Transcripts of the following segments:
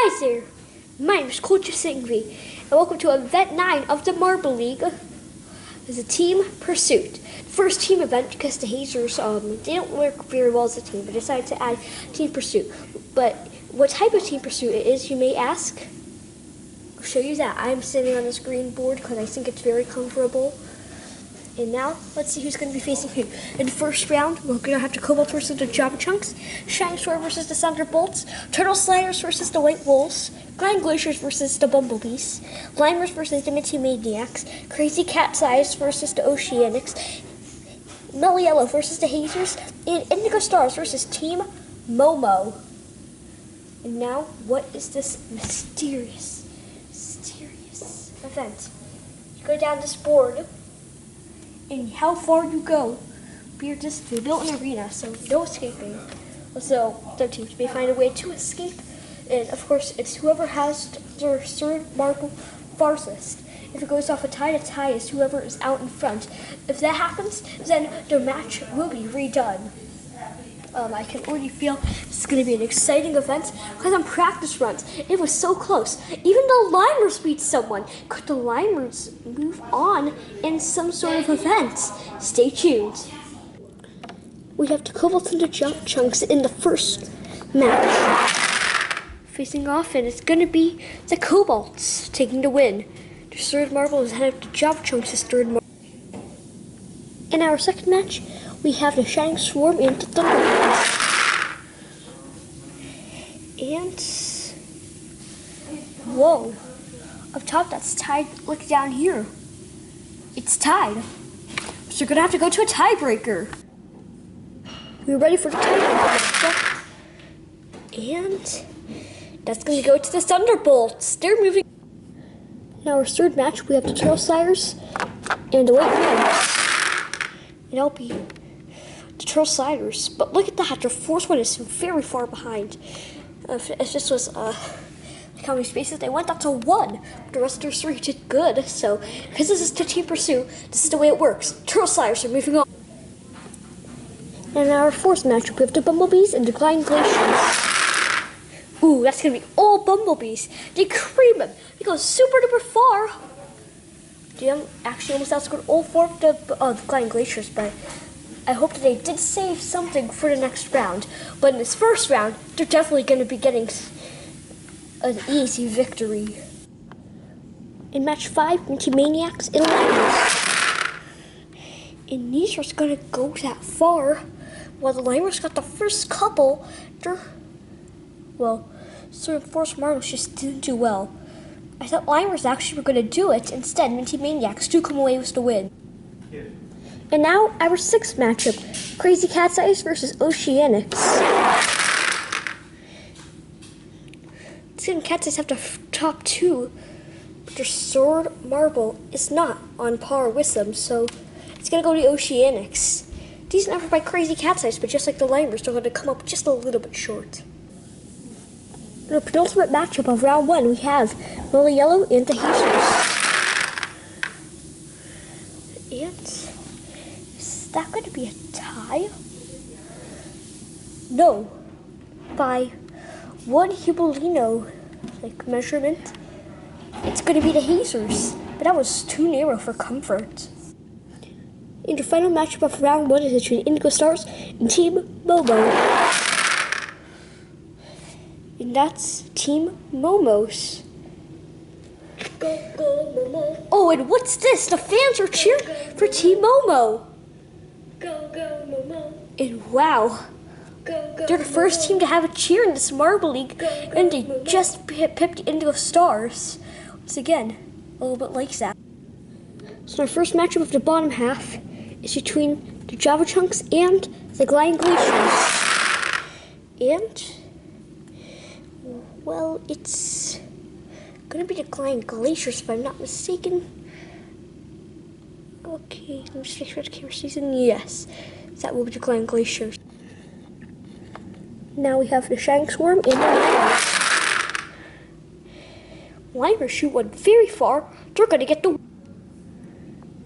Hi there, my name is Coach Singvi, and welcome to Event 9 of the Marble League. It's a team pursuit. First team event because the Hazers, they don't work very well as a team, but decided to add team pursuit. But what type of team pursuit it is, you may ask? I'll show you that. I'm sitting on this green board because I think it's very comfortable. And now, let's see who's going to be facing who. In the first round, we're going to have the Kobalts versus the Java Chunks, Shining Sword versus the Thunderbolts, Turtle Sliders versus the White Wolves, Grind Glaciers versus the Bumblebees, Limers versus the Minty Maniacs, Crazy Cat's Eyes versus the Oceanics, Mellow Yellow versus the Hazers, and Indigo Stars versus Team Momo. And now, what is this mysterious event? You go down this board, and how far you go, we built an arena, so no escaping. So the teams may find a way to escape, and of course it's whoever has their third marble farthest. If it goes off a tie is whoever is out in front. If that happens, then the match will be redone. I can already feel this is going to be an exciting event because on practice runs, it was so close. Even the Limers beat someone. Could the Limers move on in some sort of event? Stay tuned. We have the Kobalts and the Jump Chunks in the first match. Facing off, and it's going to be the Kobalts taking the win. The third marble is headed to Jump Chunks' third marble. In our second match, we have the Shining Swarm and the Thunderbolts. And, whoa, up top that's tied. Look down here. It's tied. So you're going to have to go to a tiebreaker. We're ready for the tiebreaker. And that's going to go to the Thunderbolts. They're moving. Now our third match, we have the Turtle Sliders and the White Wolves. And I'll be the Turtle Sliders, but look at that, the fourth one is very far behind. If this was like how many spaces they went, that's a 1. The rest of their 3 did good, so because this is the team pursuit, this is the way it works. Turtle Sliders are moving on. And our fourth matchup, we have the Bumblebees and the Grind Glaciers. Ooh, that's gonna be all Bumblebees. They cream them. They go super duper far. They actually almost outscored all 4 of the Grind Glaciers, but I hope that they did save something for the next round. But in this first round, they're definitely going to be getting an easy victory. In match 5, Minty Maniacs and Limers. And these are going to go that far. While the Limers got the first couple, sort of forced marbles just didn't do well. I thought Limers actually were going to do it. Instead, Minty Maniacs do come away with the win. Yeah. And now, our 6th matchup, Crazy Cat's Eyes versus Oceanics. Seeing Cat's Eyes have the top 2, but their sword marble is not on par with them, so it's going to go to Oceanics. Decent effort by Crazy Cat's Eyes, but just like the Limers, they're going to come up just a little bit short. In the penultimate matchup of round 1, we have Mellow Yellow and the Hazers. And is that going to be a tie? No. By 1 Hubelino measurement, it's going to be the Hazers. But that was too narrow for comfort. In the final matchup of round 1 is between Indigo Stars and Team Momo. And that's Team Momo's. Go, go, Momo. Oh, and what's this? The fans are cheering for Team Momo. Go, go, Momo. And wow, Go, go, they're the first team to have a cheer in this Marble League, and they just pipped Indigo Stars. Once again, a little bit like that. So our first matchup of the bottom half is between the Java Chunks and the Grind Glaciers. And, well, it's gonna be the Grind Glaciers if I'm not mistaken. Okay, let me just make sure the camera sees it. Yes, that will be the Grind Glaciers. Now we have the Shining Swarm and the Limers. Limers shoot one very far. They're gonna get the.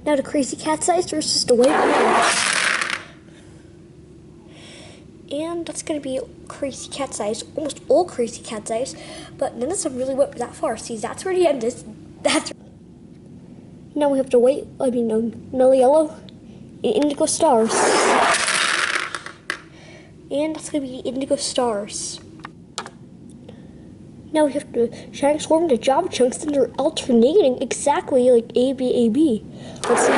Now the Crazy Cat's Eyes versus the White Wolves. And that's going to be Crazy Cat's Eyes, almost all Crazy Cat's Eyes, but none of them really went that far. See, that's where the end is. Now we have to wait, Mellow Yellow and Indigo Stars. And that's going to be the Indigo Stars. Now we have to transform the Java Chunks, and they're alternating exactly like AB. Let's see.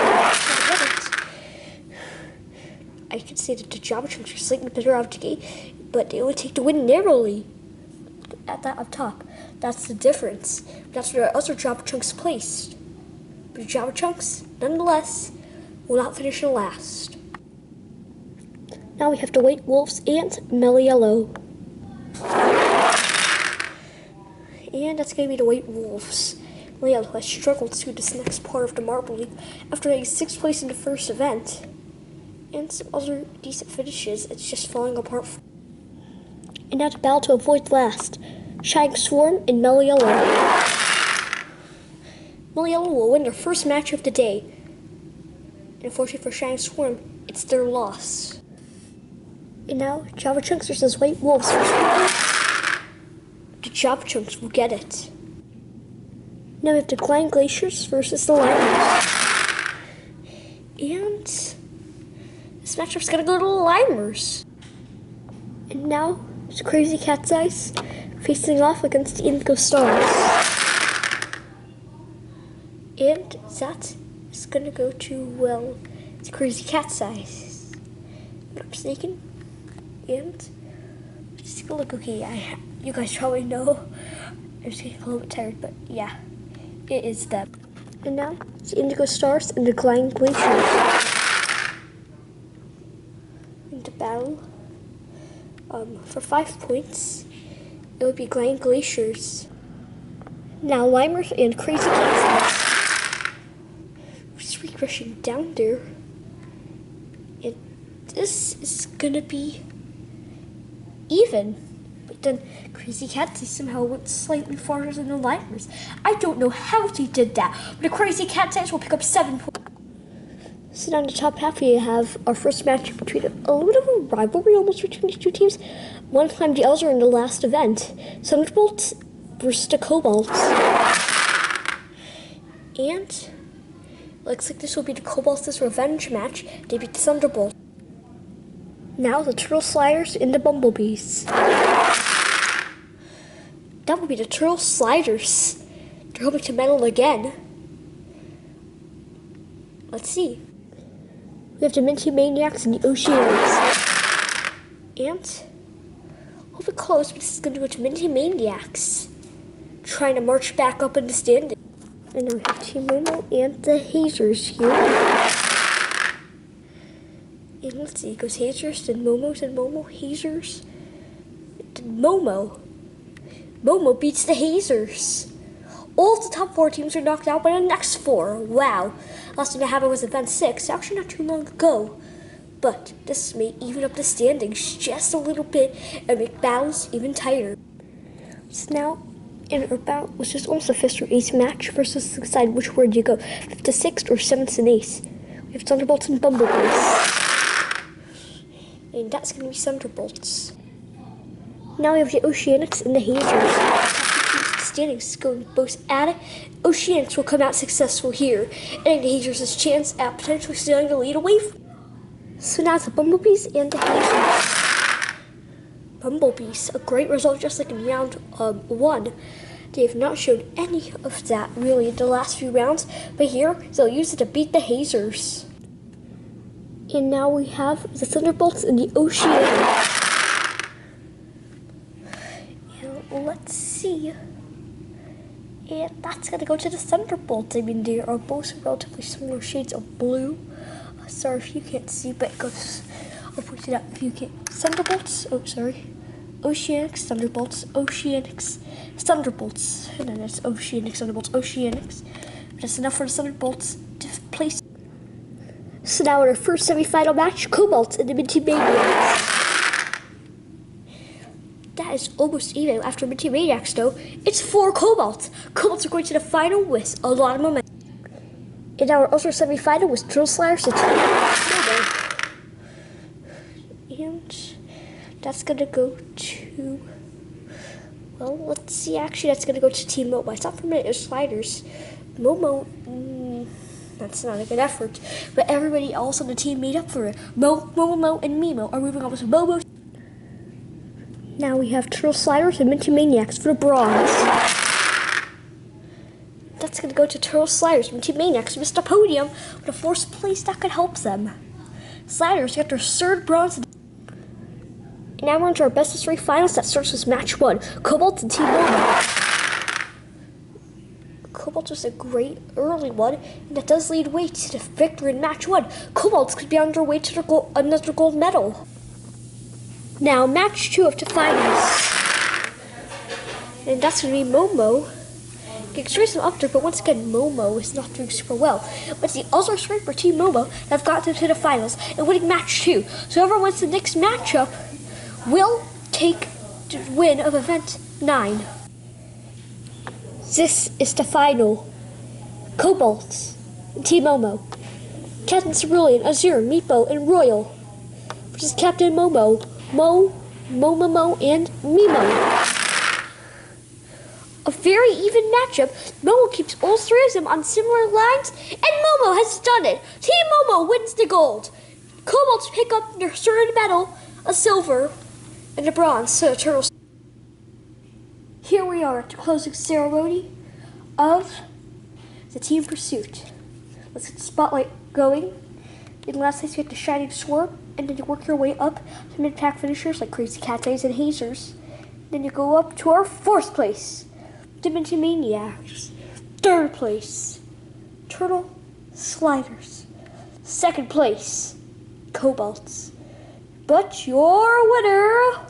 I could say that the Java Chunks are slightly better out of the gate, but they only take the win narrowly. At that up top. That's the difference. That's where our other Java Chunks placed. But the Java Chunks, nonetheless, will not finish in last. Now we have to wait Wolves and Mellow Yellow. And that's going to be the White Wolves. Mellow Yellow has struggled through this next part of the Marble League after getting 6th place in the first event. And some other decent finishes, it's just falling apart. And now to battle to avoid last. Shining Swarm and Mellow Yellow. Mellow Yellow will win their first match of the day. And unfortunately for Shining Swarm, it's their loss. And now, Java Chunks versus White Wolves. The Java Chunks will get it. Now we have the Gliding Glaciers versus the Limers. And this matchup's gonna go to the Limers. And now it's Crazy Cat's Eyes facing off against the Indigo Stars. And that is gonna go to, well, it's Crazy Cat's Eyes. If I'm not mistaken. And just take a look. Okay, you guys probably know. I'm just getting a little bit tired, but yeah, it is them. And now it's Indigo Stars and the Gliding Glaciers. Into battle. For 5 points, it would be Gliding Glaciers. Now Limers and Crazy Cat's Eyes. Just refreshing down there. And this is gonna be even, but then Crazy Cat's Eyes somehow went slightly farther than the Limers. I don't know how they did that, but the Crazy Cat's Eyes will pick up 7 points. So down the top half, we have our first match between a little bit of a rivalry almost between these two teams. One climbed the Elder in the last event. Thunderbolts versus the Kobalts. And looks like this will be the Kobalts' revenge match. They beat the Thunderbolts. Now the Turtle Sliders and the Bumblebees. That will be the Turtle Sliders. They're hoping to medal again. Let's see. We have the Minty Maniacs and the Oceanics. And a little bit close, but this is going to go to Minty Maniacs. Trying to march back up in the standing. And now we have Team Momo and the Hazers here. And let's see, it goes Hazers, then Momo, Hazers, then Momo. Momo beats the Hazers. All of the top 4 teams are knocked out by the next 4. Wow. Last time that happened was event 6, actually not too long ago. But this may even up the standings just a little bit and make battles even tighter. So now, in our battle, which is almost a 5th or 8th match versus decide which word you go, 5th to 6th or 7th and 8th. We have Thunderbolts and Bumblebees. And that's going to be Thunderbolts. Now we have the Oceanics and the Hazers. Standings going both at it. Oceanics will come out successful here, and the Hazers has a chance at potentially stealing the lead away from. So now it's the Bumblebees and the Hazers. Bumblebees, a great result just like in round 1. They have not shown any of that really in the last few rounds, but here they'll use it to beat the Hazers. And now we have the Thunderbolts and the Oceanics. And let's see. And that's going to go to the Thunderbolts. I mean, they are both relatively similar shades of blue. Sorry if you can't see, but it goes, I'll point it out if you can't. Thunderbolts, Oceanics, Thunderbolts, Oceanics, Thunderbolts. And then it's Oceanics, Thunderbolts, Oceanics. But that's enough for the Thunderbolts to place. So now in our first semi-final match, Kobalts and the Minty Maniacs. That is almost even. After Minty Maniacs, though, it's 4 Kobalts. Kobalts are going to the final with a lot of momentum. In our other semi-final was Turtle Sliders and And That's going to go to... Well, let's see. Actually, that's going to go to Team Momo. I thought for a minute it was Sliders. Momo... that's not a good effort. But everybody else on the team made up for it. Momo, and Mimo are moving on with Bobo. Now we have Turtle Sliders and Minty Maniacs for the bronze. That's going to go to Turtle Sliders. Minty Maniacs missed a podium with a fourth place that could help them. Sliders got their third bronze. And now we're into our best of three finals. That starts with match 1. Kobalts and Team Momo. Kobalts was a great early one, and that does lead way to the victory in match 1. Kobalts could be on their way to their another gold medal. Now, match 2 of the finals. And that's going to be Momo. Getting up there, but once again, Momo is not doing super well. But it's the other strength for Team Momo that have gotten to the finals and winning match 2. So whoever wins the next matchup will take the win of event 9. This is the final. Kobalts and Team Momo. Captain Cerulean, Azure, Meepo, and Royal versus Captain Momo, Momo, and Mimo. A very even matchup. Momo keeps all three of them on similar lines, and Momo has done it. Team Momo wins the gold. Kobalts pick up their third medal, a silver, and a bronze. So the Turtles. Here we are at the closing ceremony of the team pursuit. Let's get the spotlight going. In last place, you get the Shining Swarm, and then you work your way up to mid-pack finishers like Crazy Cat Eyes and Hazers. Then you go up to our 4th place, the Minty Maniacs. 3rd place, Turtle Sliders. 2nd place, Kobalts. But your winner,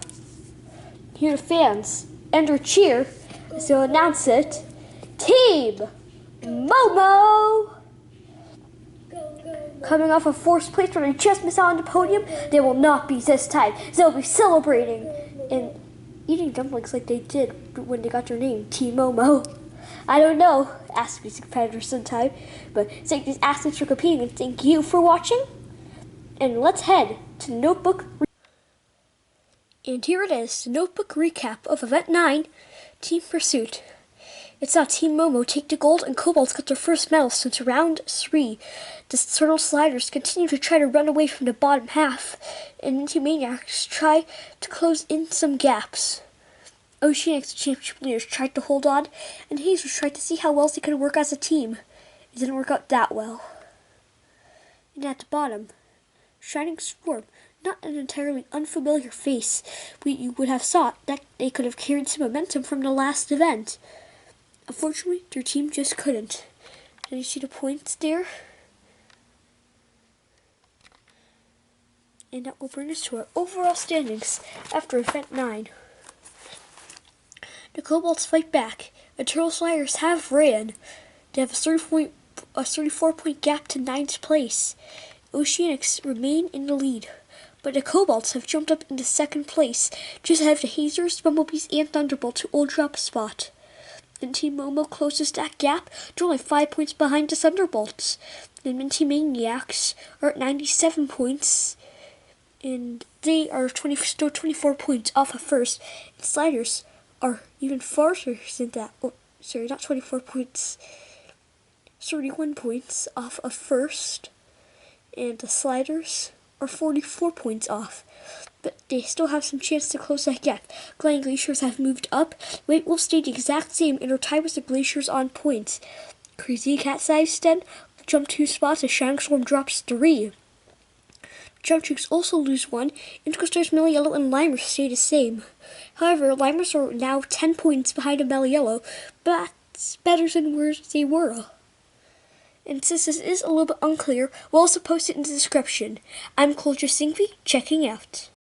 here the fans and their cheer as they'll announce it, Team Momo. Coming off of 4th place where they just missed out on the podium, they will not be this time. They'll be celebrating and eating dumplings like they did when they got their name, Team Momo. I don't know, ask these competitors sometime, but thank these athletes for competing and thank you for watching. And let's head to the notebook. And here it is, the notebook recap of Event 9, Team Pursuit. It's now Team Momo take the gold and Kobalts got their first medal since round 3. The Turtle Sliders continue to try to run away from the bottom half, and Minty Maniacs try to close in some gaps. Oceanics, the championship leaders, tried to hold on, and Hazers tried to see how well they could work as a team. It didn't work out that well. And at the bottom, Shining Swarm, not an entirely unfamiliar face, but you would have thought that they could have carried some momentum from the last event. Unfortunately, their team just couldn't. And you see the points there? And that will bring us to our overall standings after Event 9. The Kobalts fight back. The Turtle Sliders have ran. They have a 34-point gap to 9th place. Oceanics remain in the lead, but the Kobalts have jumped up into 2nd place, just ahead of the Hazers, Bumblebees, and Thunderbolts, who all drop a spot. And Team Momo closes that gap. They're only 5 points behind the Thunderbolts. The Minty Maniacs are at 97 points, and they are still 24 points off of 1st. And Sliders are even farther than that. Oh, sorry, not 24 points. 31 points off of 1st. And the Sliders are 44 points off. But they still have some chance to close that gap. Gliding Glaciers have moved up. Weight will stay the exact same and are tied with the Glaciers on points. Crazy Cat's Eyes then jump 2 spots as Shining Storm drops 3. Jump Troops also lose 1. Intercoasters, Mellow Yellow, and Limers stay the same. However, Limers are now 10 points behind the Mellow Yellow, but that's better than where they were. And since this is a little bit unclear, we'll also post it in the description. I'm Culture Singvi, checking out.